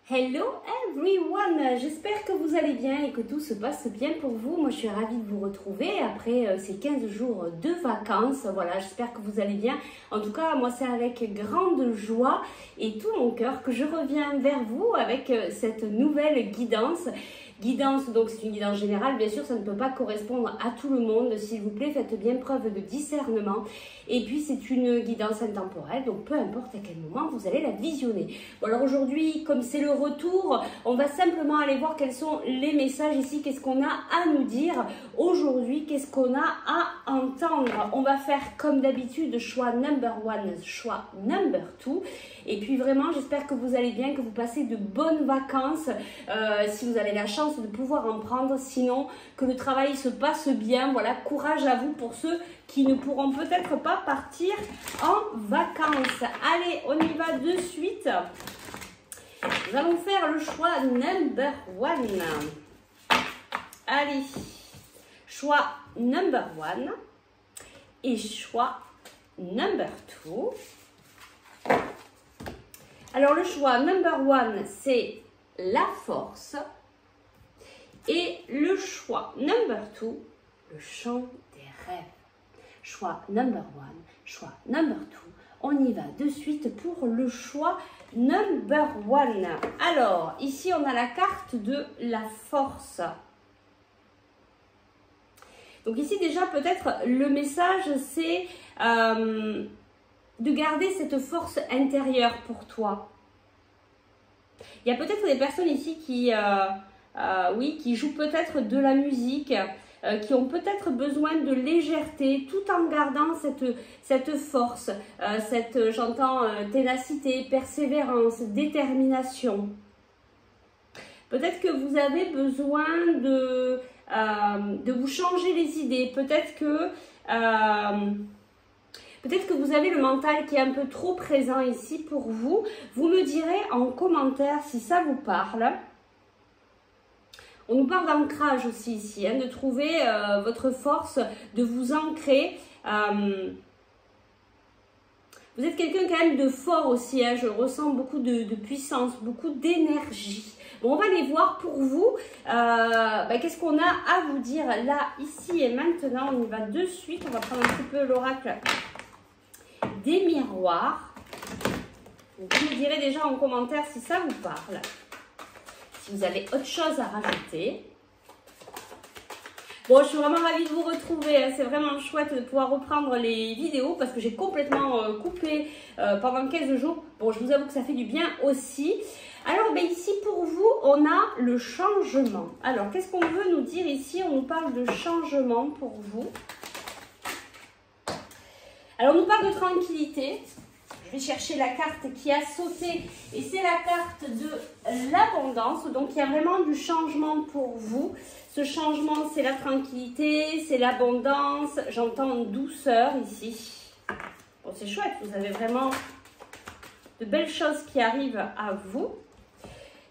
Hello everyone, j'espère que vous allez bien et que tout se passe bien pour vous. Moi je suis ravie de vous retrouver après ces 15 jours de vacances. Voilà, j'espère que vous allez bien. En tout cas, moi c'est avec grande joie et tout mon cœur que je reviens vers vous avec cette nouvelle guidance. Donc c'est une guidance générale, bien sûr ça ne peut pas correspondre à tout le monde, s'il vous plaît faites bien preuve de discernement. Et puis c'est une guidance intemporelle, donc peu importe à quel moment vous allez la visionner. Bon alors aujourd'hui, comme c'est le retour, on va simplement aller voir quels sont les messages ici, qu'est-ce qu'on a à nous dire aujourd'hui, qu'est-ce qu'on a à entendre. On va faire comme d'habitude choix number 1, choix number 2. Et puis vraiment j'espère que vous allez bien, que vous passez de bonnes vacances, si vous avez la chance de pouvoir en prendre, sinon que le travail se passe bien. Voilà, courage à vous pour ceux qui ne pourront peut-être pas partir en vacances. Allez, on y va de suite. Nous allons faire le choix number 1. Allez, choix number 1 et choix number 2. Alors le choix number 1, c'est la force. Et le choix number 2, le champ des rêves. Choix number 1, choix number 2. On y va de suite pour le choix number 1. Alors, ici, on a la carte de la force. Donc ici, déjà, peut-être, le message, c'est de garder cette force intérieure pour toi. Il y a peut-être des personnes ici qui... qui jouent peut-être de la musique, qui ont peut-être besoin de légèreté, tout en gardant cette force, j'entends, ténacité, persévérance, détermination. Peut-être que vous avez besoin de vous changer les idées, peut-être que vous avez le mental qui est un peu trop présent ici pour vous. Vous me direz en commentaire si ça vous parle. On nous parle d'ancrage aussi ici, de trouver votre force, de vous ancrer. Vous êtes quelqu'un quand même de fort aussi, je ressens beaucoup de puissance, beaucoup d'énergie. Bon, on va aller voir pour vous, qu'est-ce qu'on a à vous dire là, ici et maintenant. On y va de suite, on va prendre un petit peu l'oracle des miroirs. Vous me direz déjà en commentaire si ça vous parle. Si vous avez autre chose à rajouter. Bon, je suis vraiment ravie de vous retrouver. C'est vraiment chouette de pouvoir reprendre les vidéos parce que j'ai complètement coupé pendant 15 jours. Bon, je vous avoue que ça fait du bien aussi. Alors, ici, pour vous, on a le changement. Alors, qu'est-ce qu'on veut nous dire ici? On nous parle de changement pour vous. Alors, on nous parle de tranquillité. Je vais chercher la carte qui a sauté et c'est la carte de l'abondance. Donc, il y a vraiment du changement pour vous. Ce changement, c'est la tranquillité, c'est l'abondance. J'entends douceur ici. Bon, c'est chouette. Vous avez vraiment de belles choses qui arrivent à vous.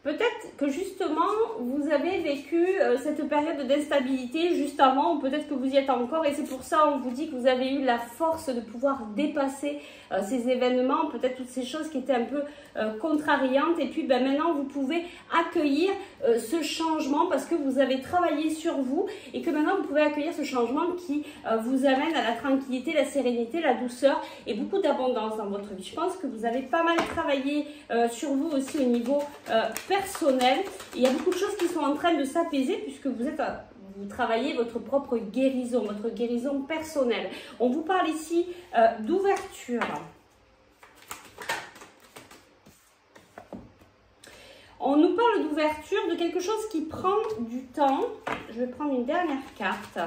Peut-être que justement, vous avez vécu cette période d'instabilité juste avant, ou peut-être que vous y êtes encore, et c'est pour ça on vous dit que vous avez eu la force de pouvoir dépasser ces événements, peut-être toutes ces choses qui étaient un peu contrariantes, et puis maintenant vous pouvez accueillir ce changement parce que vous avez travaillé sur vous, et que maintenant vous pouvez accueillir ce changement qui vous amène à la tranquillité, la sérénité, la douceur, et beaucoup d'abondance dans votre vie. Je pense que vous avez pas mal travaillé sur vous aussi au niveau personnel. Il y a beaucoup de choses qui sont en train de s'apaiser puisque vous travaillez votre propre guérison, votre guérison personnelle. On vous parle ici d'ouverture. On nous parle d'ouverture, de quelque chose qui prend du temps. Je vais prendre une dernière carte.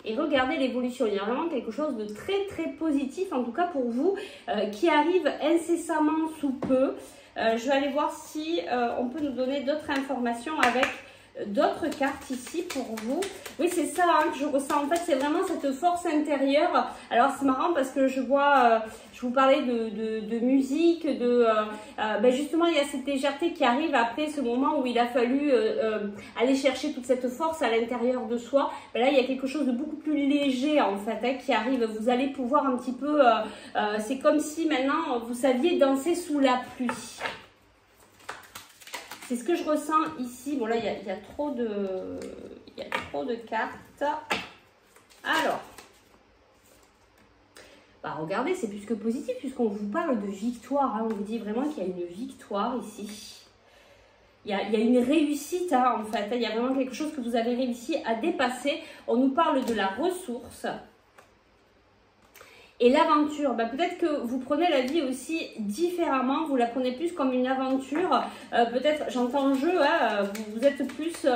Et regardez l'évolution. Il y a vraiment quelque chose de très très positif, en tout cas pour vous, qui arrive incessamment sous peu. Je vais aller voir si on peut nous donner d'autres informations avec d'autres cartes ici pour vous. Oui, c'est ça hein, que je ressens. En fait, c'est vraiment cette force intérieure. Alors, c'est marrant parce que je vois, je vous parlais de musique, ben justement, il y a cette légèreté qui arrive après ce moment où il a fallu aller chercher toute cette force à l'intérieur de soi. Ben là, il y a quelque chose de beaucoup plus léger en fait hein, qui arrive. Vous allez pouvoir un petit peu, c'est comme si maintenant vous saviez danser sous la pluie. C'est ce que je ressens ici. Bon là, il y a trop de cartes. Alors, bah regardez, c'est plus que positif puisqu'on vous parle de victoire. Hein. On vous dit vraiment qu'il y a une victoire ici. Il y a une réussite hein, en fait. Il y a vraiment quelque chose que vous avez réussi à dépasser. On nous parle de la ressource. Et l'aventure, bah peut-être que vous prenez la vie aussi différemment, vous la prenez plus comme une aventure. Peut-être, j'entends jeu, hein, vous êtes plus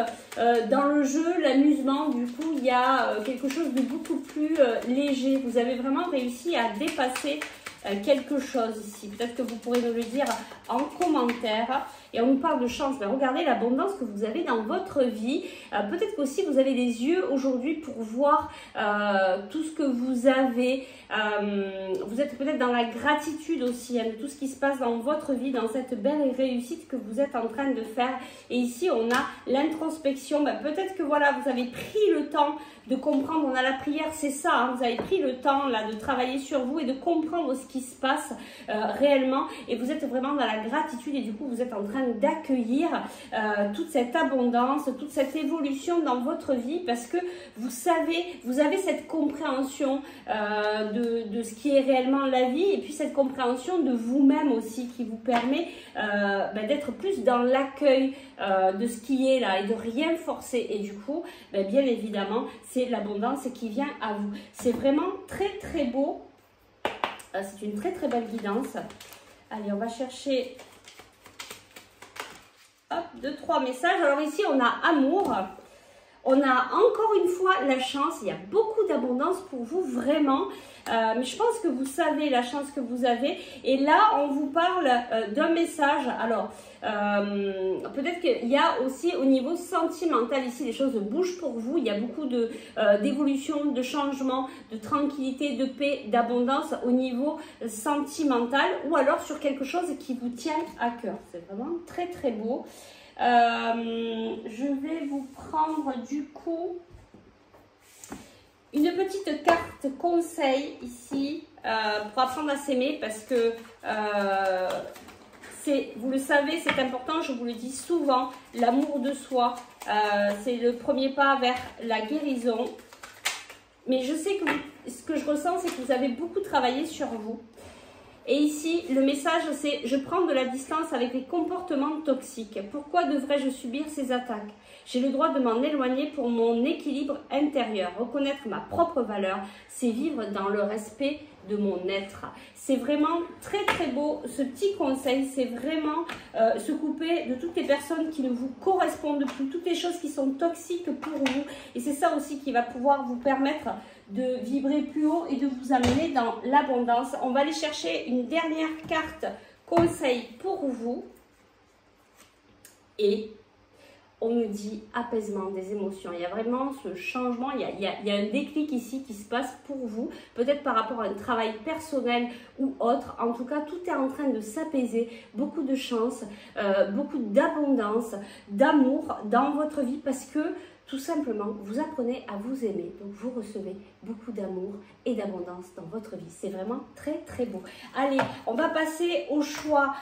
dans le jeu, l'amusement. Du coup, il y a quelque chose de beaucoup plus léger. Vous avez vraiment réussi à dépasser quelque chose ici. Peut-être que vous pourrez nous le dire en commentaire. Et on nous parle de chance. Ben, regardez l'abondance que vous avez dans votre vie. Peut-être qu'aussi vous avez des yeux aujourd'hui pour voir tout ce que vous avez. Vous êtes peut-être dans la gratitude aussi hein, de tout ce qui se passe dans votre vie, dans cette belle réussite que vous êtes en train de faire. Et ici, on a l'introspection. Ben, peut-être que voilà, vous avez pris le temps de comprendre. On a la prière, c'est ça. Hein, vous avez pris le temps là de travailler sur vous et de comprendre ce qui se passe réellement. Et vous êtes vraiment dans la gratitude et du coup, vous êtes en train d'accueillir toute cette abondance, toute cette évolution dans votre vie parce que vous savez, vous avez cette compréhension de ce qui est réellement la vie et puis cette compréhension de vous-même aussi qui vous permet d'être plus dans l'accueil de ce qui est là et de rien forcer et du coup, bien évidemment, c'est l'abondance qui vient à vous. C'est vraiment très très beau, c'est une très très belle guidance. Allez, on va chercher 2-3 messages. Alors ici, on a amour. On a encore une fois la chance. Il y a beaucoup d'abondance pour vous, vraiment. Mais je pense que vous savez la chance que vous avez. Et là, on vous parle d'un message. Alors, peut-être qu'il y a aussi au niveau sentimental, ici, les choses bougent pour vous. Il y a beaucoup d'évolution, de changement, de tranquillité, de paix, d'abondance au niveau sentimental. Ou alors sur quelque chose qui vous tient à cœur. C'est vraiment très, très beau. Je vais vous prendre du coup une petite carte conseil ici pour apprendre à s'aimer parce que vous le savez, c'est important, je vous le dis souvent, l'amour de soi, c'est le premier pas vers la guérison. Mais je sais que ce que je ressens, c'est que vous avez beaucoup travaillé sur vous. Et ici, le message, c'est « Je prends de la distance avec les comportements toxiques. Pourquoi devrais-je subir ces attaques? J'ai le droit de m'en éloigner pour mon équilibre intérieur. Reconnaître ma propre valeur, c'est vivre dans le respect de mon être. » C'est vraiment très très beau ce petit conseil. C'est vraiment se couper de toutes les personnes qui ne vous correspondent plus, toutes les choses qui sont toxiques pour vous. Et c'est ça aussi qui va pouvoir vous permettre de vibrer plus haut et de vous amener dans l'abondance. On va aller chercher une dernière carte conseil pour vous. Et on nous dit apaisement des émotions. Il y a vraiment ce changement, il y a un déclic ici qui se passe pour vous, peut-être par rapport à un travail personnel ou autre. En tout cas, tout est en train de s'apaiser, beaucoup de chance, beaucoup d'abondance, d'amour dans votre vie parce que tout simplement, vous apprenez à vous aimer, donc vous recevez beaucoup d'amour et d'abondance dans votre vie. C'est vraiment très très beau. Allez, on va passer au choix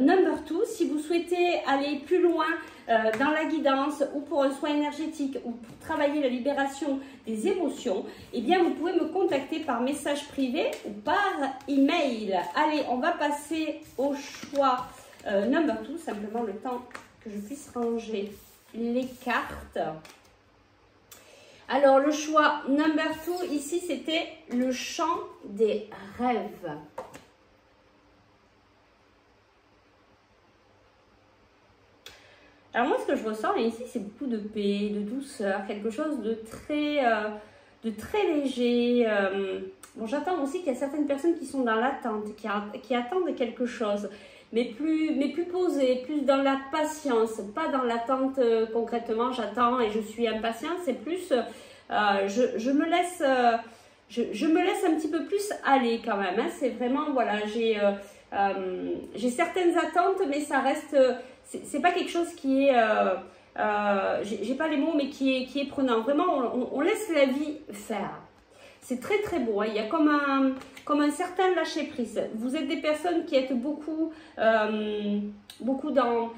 number 2. Si vous souhaitez aller plus loin dans la guidance ou pour un soin énergétique ou pour travailler la libération des émotions, eh bien vous pouvez me contacter par message privé ou par email. Allez, on va passer au choix number 2, simplement le temps que je puisse ranger les cartes. Alors, le choix number 2, ici, c'était le chant des rêves. Alors, moi, ce que je ressens ici, c'est beaucoup de paix, de douceur, quelque chose de très léger. Bon, j'attends aussi qu'il y a certaines personnes qui sont dans l'attente, qui attendent quelque chose. mais plus posé, plus dans la patience, pas dans l'attente concrètement, j'attends et je suis impatiente, c'est plus, je me laisse un petit peu plus aller quand même, hein. C'est vraiment, voilà, j'ai certaines attentes, mais ça reste, c'est pas quelque chose qui est, j'ai pas les mots, mais qui est prenant. Vraiment, on laisse la vie faire. C'est très très beau, hein. Il y a comme un certain lâcher prise. Vous êtes des personnes qui êtes beaucoup dans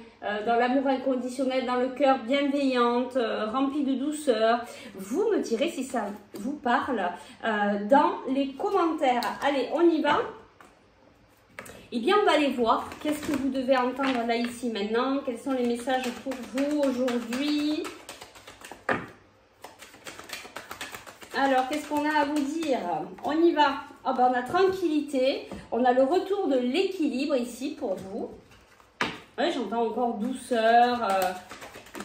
l'amour inconditionnel, dans le cœur, bienveillante, remplie de douceur. Vous me direz si ça vous parle dans les commentaires. Allez, on y va. Eh bien, on va aller voir qu'est-ce que vous devez entendre là, ici, maintenant. Quels sont les messages pour vous aujourd'hui? Alors, qu'est-ce qu'on a à vous dire? On y va. Oh, ben, on a tranquillité. On a le retour de l'équilibre ici pour vous. Ouais, j'entends encore douceur,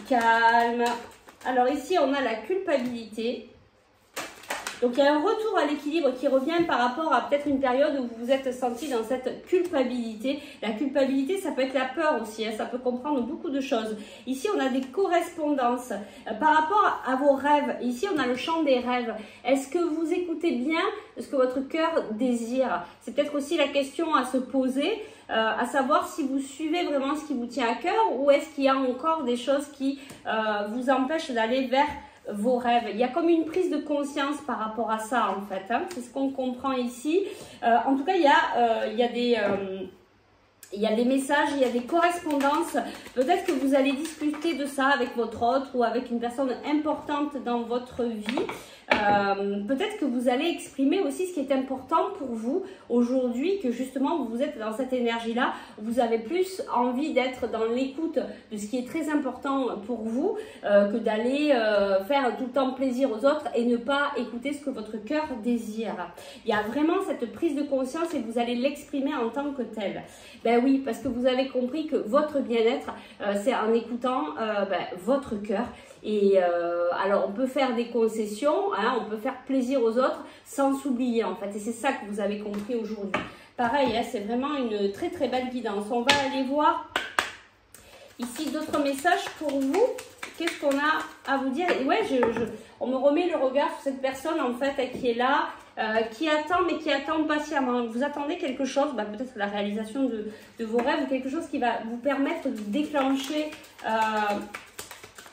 calme. Alors ici, on a la culpabilité. Donc, il y a un retour à l'équilibre qui revient par rapport à peut-être une période où vous vous êtes senti dans cette culpabilité. La culpabilité, ça peut être la peur aussi, hein, ça peut comprendre beaucoup de choses. Ici, on a des correspondances par rapport à vos rêves. Ici, on a le champ des rêves. Est-ce que vous écoutez bien ce que votre cœur désire? C'est peut-être aussi la question à se poser, à savoir si vous suivez vraiment ce qui vous tient à cœur ou est-ce qu'il y a encore des choses qui vous empêchent d'aller vers vos rêves. Il y a comme une prise de conscience par rapport à ça en fait, hein. C'est ce qu'on comprend ici. En tout cas, il y a des messages, il y a des correspondances. Peut-être que vous allez discuter de ça avec votre autre ou avec une personne importante dans votre vie. Peut-être que vous allez exprimer aussi ce qui est important pour vous aujourd'hui, que justement vous êtes dans cette énergie-là, vous avez plus envie d'être dans l'écoute de ce qui est très important pour vous que d'aller faire tout le temps plaisir aux autres et ne pas écouter ce que votre cœur désire. Il y a vraiment cette prise de conscience et vous allez l'exprimer en tant que tel. Ben oui, parce que vous avez compris que votre bien-être, c'est en écoutant votre cœur. Et alors on peut faire des concessions, hein, on peut faire plaisir aux autres sans s'oublier en fait, et c'est ça que vous avez compris aujourd'hui. Pareil, hein, c'est vraiment une très très belle guidance. On va aller voir ici d'autres messages pour vous. Qu'est-ce qu'on a à vous dire? Et ouais, on me remet le regard sur cette personne en fait qui est là, qui attend, mais qui attend patiemment. Vous attendez quelque chose, peut-être la réalisation de vos rêves, ou quelque chose qui va vous permettre de déclencher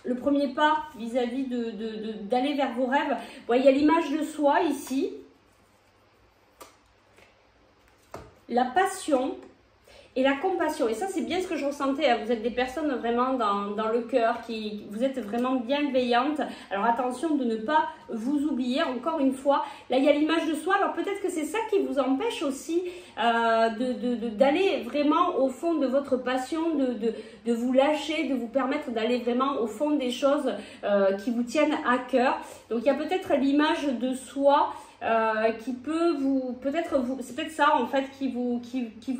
le premier pas vis-à-vis d'aller vers vos rêves. Il y a l'image de soi ici, la passion et la compassion. Et ça, c'est bien ce que je ressentais. Vous êtes des personnes vraiment dans le cœur, vous êtes vraiment bienveillantes. Alors attention de ne pas vous oublier. Encore une fois, là, il y a l'image de soi. Alors peut-être que c'est ça qui vous empêche aussi d'aller vraiment au fond de votre passion, de vous lâcher, de vous permettre d'aller vraiment au fond des choses qui vous tiennent à cœur. Donc il y a peut-être l'image de soi qui peut c'est peut-être ça en fait qui vous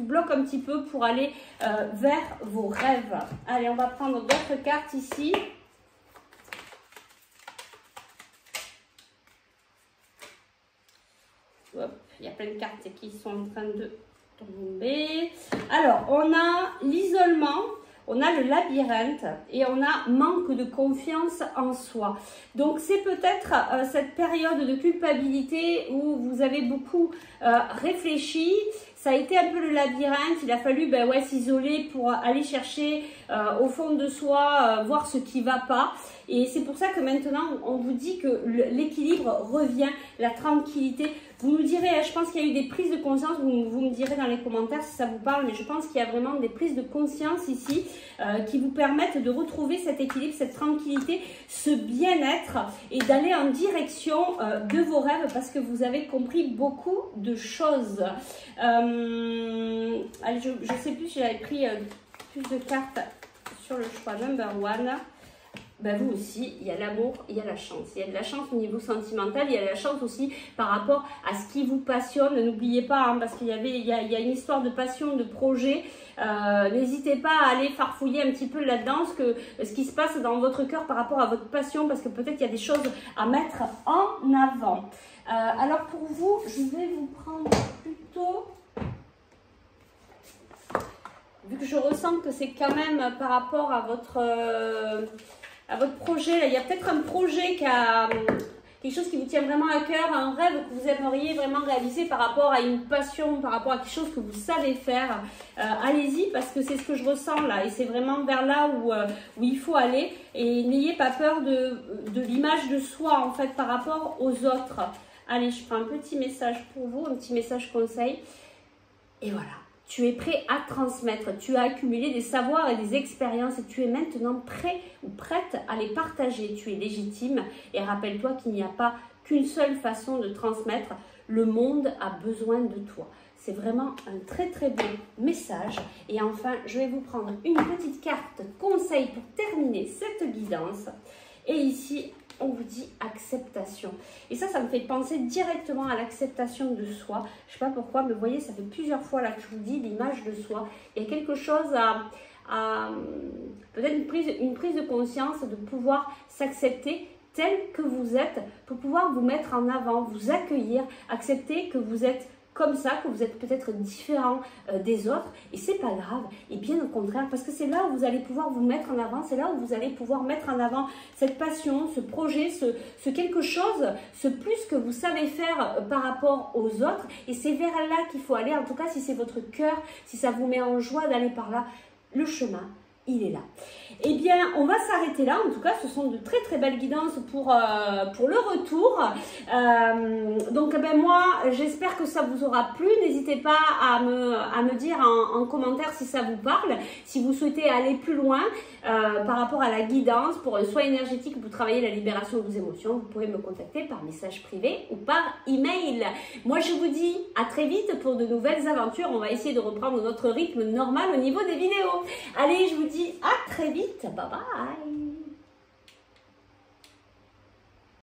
bloque un petit peu pour aller vers vos rêves. Allez, on va prendre d'autres cartes ici. Hop, il y a plein de cartes qui sont en train de tomber. Alors, on a l'isolement. On a le labyrinthe et on a manque de confiance en soi. Donc, c'est peut-être cette période de culpabilité où vous avez beaucoup réfléchi. Ça a été un peu le labyrinthe. Il a fallu s'isoler pour aller chercher au fond de soi, voir ce qui ne va pas. Et c'est pour ça que maintenant, on vous dit que l'équilibre revient, la tranquillité. Vous nous direz, je pense qu'il y a eu des prises de conscience, vous me direz dans les commentaires si ça vous parle, mais je pense qu'il y a vraiment des prises de conscience ici qui vous permettent de retrouver cet équilibre, cette tranquillité, ce bien-être et d'aller en direction de vos rêves parce que vous avez compris beaucoup de choses. Allez, je ne sais plus si j'avais pris plus de cartes sur le choix number one. Vous aussi, il y a l'amour, il y a la chance. Il y a de la chance au niveau sentimental, il y a de la chance aussi par rapport à ce qui vous passionne. N'oubliez pas, parce qu'il y a une histoire de passion, de projet. N'hésitez pas à aller farfouiller un petit peu là-dedans ce qui se passe dans votre cœur par rapport à votre passion, parce que peut-être qu'il y a des choses à mettre en avant. Alors pour vous, je vais vous prendre plutôt vu que je ressens que c'est quand même par rapport à votre projet, là, il y a peut-être un projet qui a quelque chose qui vous tient vraiment à cœur, un rêve que vous aimeriez vraiment réaliser par rapport à une passion, par rapport à quelque chose que vous savez faire. Allez-y parce que c'est ce que je ressens là et c'est vraiment vers là où il faut aller. Et n'ayez pas peur de l'image de soi en fait par rapport aux autres. Allez, je prends un petit message pour vous, un petit message conseil. Et voilà. Tu es prêt à transmettre, tu as accumulé des savoirs et des expériences et tu es maintenant prêt ou prête à les partager. Tu es légitime et rappelle-toi qu'il n'y a pas qu'une seule façon de transmettre. Le monde a besoin de toi. C'est vraiment un très très beau message. Et enfin, je vais vous prendre une petite carte conseil pour terminer cette guidance. Et ici, on vous dit acceptation. Et ça me fait penser directement à l'acceptation de soi. Je ne sais pas pourquoi, mais vous voyez, ça fait plusieurs fois là que je vous dis l'image de soi. Il y a quelque chose à peut-être une prise de conscience de pouvoir s'accepter tel que vous êtes pour pouvoir vous mettre en avant, vous accueillir, accepter que vous êtes comme ça, que vous êtes peut-être différent des autres et c'est pas grave et bien au contraire parce que c'est là où vous allez pouvoir vous mettre en avant, c'est là où vous allez pouvoir mettre en avant cette passion, ce projet, ce quelque chose, ce plus que vous savez faire par rapport aux autres et c'est vers là qu'il faut aller, en tout cas si c'est votre cœur, si ça vous met en joie d'aller par là, le chemin il est là. Eh bien, on va s'arrêter là. En tout cas, ce sont de très très belles guidances pour le retour. Donc, ben, moi, j'espère que ça vous aura plu. N'hésitez pas à me dire en commentaire si ça vous parle. Si vous souhaitez aller plus loin par rapport à la guidance, pour soit énergétique, pour travailler la libération de vos émotions, vous pouvez me contacter par message privé ou par email. Moi, je vous dis à très vite pour de nouvelles aventures. On va essayer de reprendre notre rythme normal au niveau des vidéos. Allez, je vous dis à très vite. Bye bye.